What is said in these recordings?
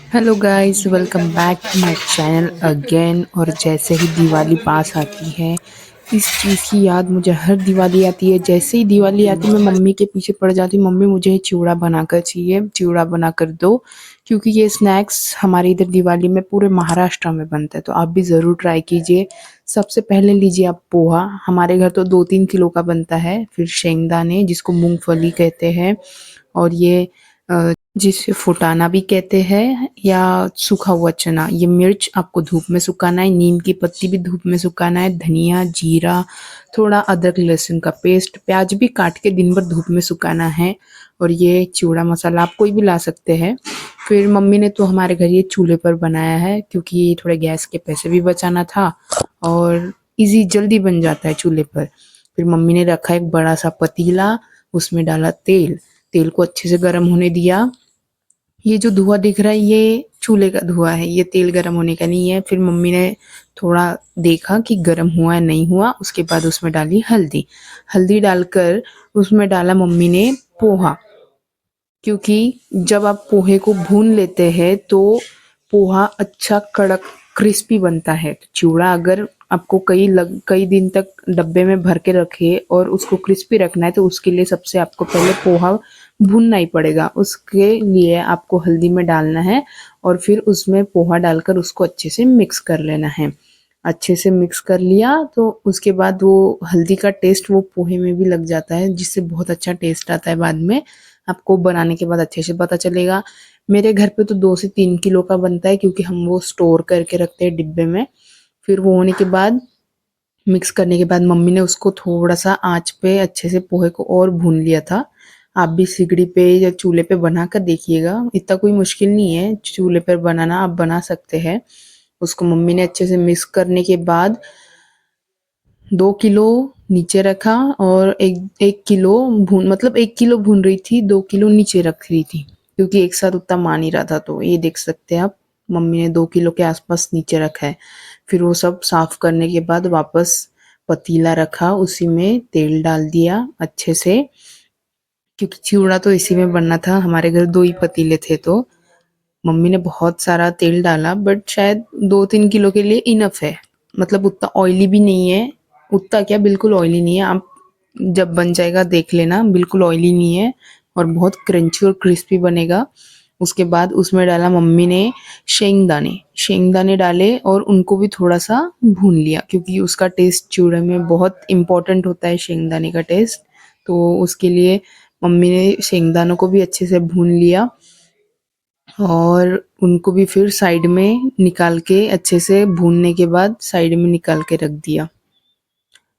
Hello guys, welcome back to my channel again. और जैसे ही दिवाली पास आती है, इस चीज़ की याद मुझे हर दिवाली आती है। जैसे ही दिवाली आती है, मैं मम्मी के पीछे पड़ जाती हूँ, मम्मी मुझे चिवड़ा बनाकर चाहिए, चिवड़ा बनाकर दो। क्योंकि ये स्नैक्स हमारे इधर दिवाली में पूरे महाराष्ट्र में बनता है, तो आप भी ज़रूर ट्राई कीजिए। सबसे पहले लीजिए आप पोहा। हमारे घर तो 2-3 किलो का बनता है। फिर शेंगदाने, जिसको मूंगफली कहते हैं, और ये जिसे फुटाना भी कहते हैं, या सूखा हुआ चना। ये मिर्च आपको धूप में सुखाना है, नीम की पत्ती भी धूप में सुखाना है, धनिया, जीरा, थोड़ा अदरक लहसुन का पेस्ट, प्याज भी काट के दिन भर धूप में सुखाना है। और ये चिवड़ा मसाला आप कोई भी ला सकते हैं। फिर मम्मी ने तो हमारे घर ये चूल्हे पर बनाया है, क्योंकि थोड़े गैस के पैसे भी बचाना था, और इजी जल्दी बन जाता है चूल्हे पर। फिर मम्मी ने रखा एक बड़ा सा पतीला, उसमें डाला तेल। तेल को अच्छे से गर्म होने दिया। ये जो धुआं दिख रहा है, ये चूल्हे का धुआं है, ये तेल गर्म होने का नहीं है। फिर मम्मी ने थोड़ा देखा कि गर्म हुआ है नहीं हुआ, उसके बाद उसमें डाली हल्दी। हल्दी डालकर उसमें डाला मम्मी ने पोहा। क्योंकि जब आप पोहे को भून लेते हैं तो पोहा अच्छा कड़क क्रिस्पी बनता है। तो चिवड़ा अगर आपको कई दिन तक डब्बे में भर के रखे और उसको क्रिस्पी रखना है, तो उसके लिए सबसे आपको पहले पोहा भूनना ही पड़ेगा। उसके लिए आपको हल्दी में डालना है, और फिर उसमें पोहा डालकर उसको अच्छे से मिक्स कर लेना है। अच्छे से मिक्स कर लिया तो उसके बाद वो हल्दी का टेस्ट वो पोहे में भी लग जाता है, जिससे बहुत अच्छा टेस्ट आता है बाद में। आपको बनाने के बाद अच्छे से पता चलेगा। मेरे घर पे तो 2 से 3 किलो का बनता है, क्योंकि हम वो स्टोर करके रखते हैं डिब्बे में। फिर वो होने के बाद, मिक्स करने के बाद, मम्मी ने उसको थोड़ा सा आंच पे अच्छे से पोहे को और भून लिया था। आप भी सिगड़ी पे या चूल्हे पे बना कर देखिएगा, इतना कोई मुश्किल नहीं है चूल्हे पर बनाना, आप बना सकते हैं। उसको मम्मी ने अच्छे से मिक्स करने के बाद 2 किलो नीचे रखा, और एक एक किलो भून मतलब 1 किलो भून रही थी, 2 किलो नीचे रख रही थी, क्योंकि एक साथ उतना मान ही रहा था। तो ये देख सकते हैं आप, मम्मी ने 2 किलो के आसपास नीचे रखा है। फिर वो सब साफ करने के बाद वापस पतीला रखा, उसी में तेल डाल दिया अच्छे से, क्योंकि चिवड़ा तो इसी में बनना था। हमारे घर 2 ही पतीले थे, तो मम्मी ने बहुत सारा तेल डाला, बट शायद 2-3 किलो के लिए इनफ है। मतलब उतना ऑयली भी नहीं है, उतना क्या, बिल्कुल ऑयली नहीं है। आप जब बन जाएगा देख लेना, बिल्कुल ऑयली नहीं है, और बहुत क्रंची और क्रिस्पी बनेगा। उसके बाद उसमें डाला मम्मी ने शेंगदाने। शेंगदाने डाले और उनको भी थोड़ा सा भून लिया, क्योंकि उसका टेस्ट चूड़े में बहुत इम्पोर्टेंट होता है, शेंगदाने का टेस्ट। तो उसके लिए मम्मी ने शेंगदानों को भी अच्छे से भून लिया, और उनको भी फिर साइड में निकाल के, अच्छे से भूनने के बाद साइड में निकाल के रख दिया।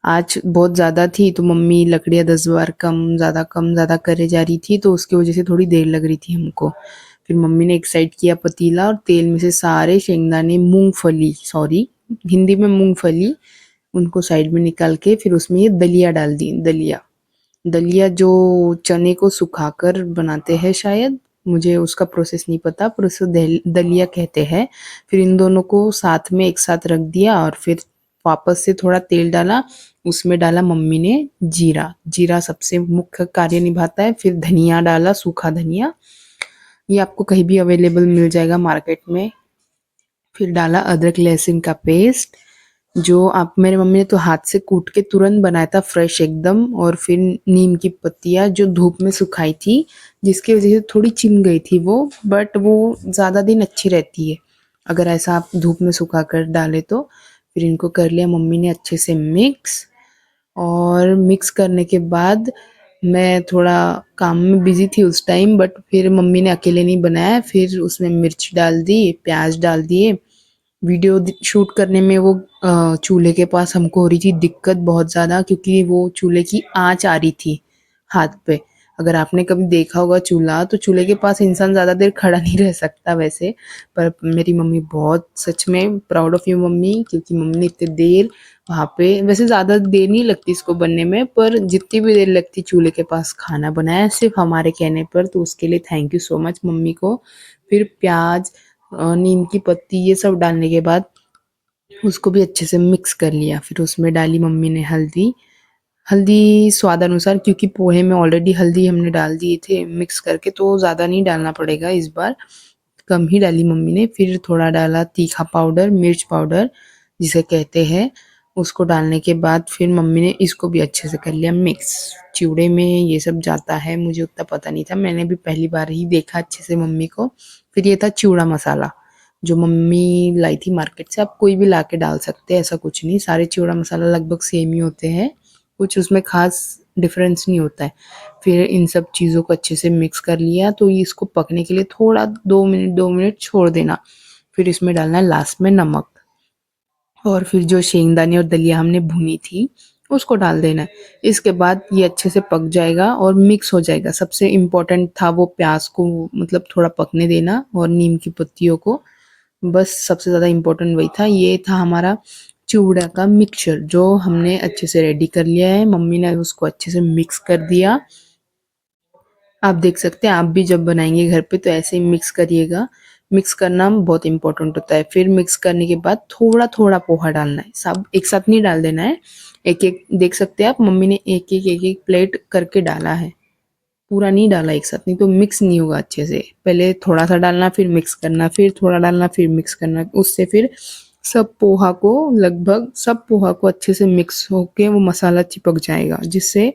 आज बहुत ज़्यादा थी, तो मम्मी लकड़ियाँ 10 बार कम ज़्यादा करे जा रही थी, तो उसकी वजह से थोड़ी देर लग रही थी हमको। फिर मम्मी ने एक साइड किया पतीला, और तेल में से सारे शेंगदाने, मूंगफली, सॉरी, हिंदी में मूंगफली, उनको साइड में निकाल के फिर उसमें ये दलिया डाल दी। दलिया दलिया जो चने को सुखाकर बनाते हैं शायद, मुझे उसका प्रोसेस नहीं पता, पर उसको दलिया कहते हैं। फिर इन दोनों को साथ में एक साथ रख दिया, और फिर वापस से थोड़ा तेल डाला, उसमें डाला मम्मी ने जीरा। जीरा सबसे मुख्य कार्य निभाता है। फिर धनिया डाला, सूखा धनिया, ये आपको कहीं भी अवेलेबल मिल जाएगा मार्केट में। फिर डाला अदरक लहसुन का पेस्ट, जो आप, मेरे मम्मी ने तो हाथ से कूट के तुरंत बनाया था, फ्रेश एकदम। और फिर नीम की पत्तियाँ जो धूप में सुखाई थी, जिसकी वजह से थोड़ी चिम गई थी वो, बट वो ज़्यादा दिन अच्छी रहती है अगर ऐसा आप धूप में सुखा कर डालें तो। फिर इनको कर लिया मम्मी ने अच्छे से मिक्स। और मिक्स करने के बाद, मैं थोड़ा काम में बिजी थी उस टाइम, बट फिर मम्मी ने अकेले नहीं बनाया, फिर उसमें मिर्च डाल दी, प्याज डाल दिए। वीडियो शूट करने में वो चूल्हे के पास हमको हो रही थी दिक्कत बहुत ज़्यादा, क्योंकि वो चूल्हे की आंच आ रही थी हाथ पे। अगर आपने कभी देखा होगा चूल्हा, तो चूल्हे के पास इंसान ज़्यादा देर खड़ा नहीं रह सकता वैसे। पर मेरी मम्मी बहुत, सच में प्राउड ऑफ यू मम्मी, क्योंकि मम्मी ने इतनी देर वहाँ पे, वैसे ज़्यादा देर नहीं लगती इसको बनने में, पर जितनी भी देर लगती चूल्हे के पास खाना बनाया सिर्फ हमारे कहने पर, तो उसके लिए thank you so much mummy को। फिर प्याज, नीम की पत्ती, ये सब डालने के बाद उसको भी अच्छे से मिक्स कर लिया। फिर उसमें डाली मम्मी ने हल्दी। हल्दी स्वाद अनुसार, क्योंकि पोहे में ऑलरेडी हल्दी हमने डाल दिए थे मिक्स करके, तो ज़्यादा नहीं डालना पड़ेगा इस बार। कम ही डाली मम्मी ने। फिर थोड़ा डाला तीखा पाउडर, मिर्च पाउडर जिसे कहते हैं, उसको डालने के बाद फिर मम्मी ने इसको भी अच्छे से कर लिया मिक्स। चिवड़े में ये सब जाता है, मुझे उतना पता नहीं था, मैंने भी पहली बार ही देखा अच्छे से मम्मी को। फिर ये था चिवड़ा मसाला जो मम्मी लाई थी मार्केट से। आप कोई भी ला के डाल सकते हैं, ऐसा कुछ नहीं, सारे चिवड़ा मसाला लगभग सेम ही होते हैं, कुछ उसमें खास डिफरेंस नहीं होता है। फिर इन सब चीज़ों को अच्छे से मिक्स कर लिया, तो इसको पकने के लिए थोड़ा 2 मिनट छोड़ देना। फिर इसमें डालना है लास्ट में नमक, और फिर जो शेंगदाने और दलिया हमने भुनी थी उसको डाल देना है। इसके बाद ये अच्छे से पक जाएगा और मिक्स हो जाएगा। सबसे इम्पोर्टेंट था वो प्याज को मतलब थोड़ा पकने देना और नीम की पत्तियों को, बस सबसे ज़्यादा इम्पोर्टेंट वही था। ये था हमारा चिवड़ा का मिक्सचर जो हमने अच्छे से रेडी कर लिया है। मम्मी ने उसको अच्छे से मिक्स कर दिया। आप देख सकते हैं, आप भी जब बनाएंगे घर पे तो ऐसे ही मिक्स करिएगा। मिक्स करना बहुत इंपॉर्टेंट होता है। फिर मिक्स करने के बाद थोड़ा थोड़ा पोहा डालना है, सब एक साथ नहीं डाल देना है। एक एक देख सकते हैं आप, मम्मी ने एक एक प्लेट करके डाला है, पूरा नहीं डाला एक साथ, नहीं तो मिक्स नहीं होगा अच्छे से। पहले थोड़ा सा डालना, फिर मिक्स करना, फिर थोड़ा डालना, फिर मिक्स करना। उससे फिर सब पोहा को लगभग सब पोहा को अच्छे से मिक्स होके वो मसाला चिपक जाएगा, जिससे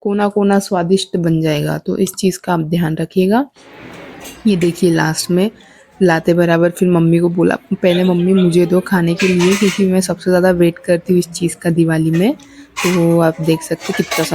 कोना कोना स्वादिष्ट बन जाएगा। तो इस चीज़ का आप ध्यान रखिएगा। ये देखिए लास्ट में लाते बराबर फिर मम्मी को बोला, पहले मम्मी मुझे दो खाने के लिए, क्योंकि मैं सबसे ज़्यादा वेट करती हूँ इस चीज़ का दिवाली में। तो आप देख सकते कितना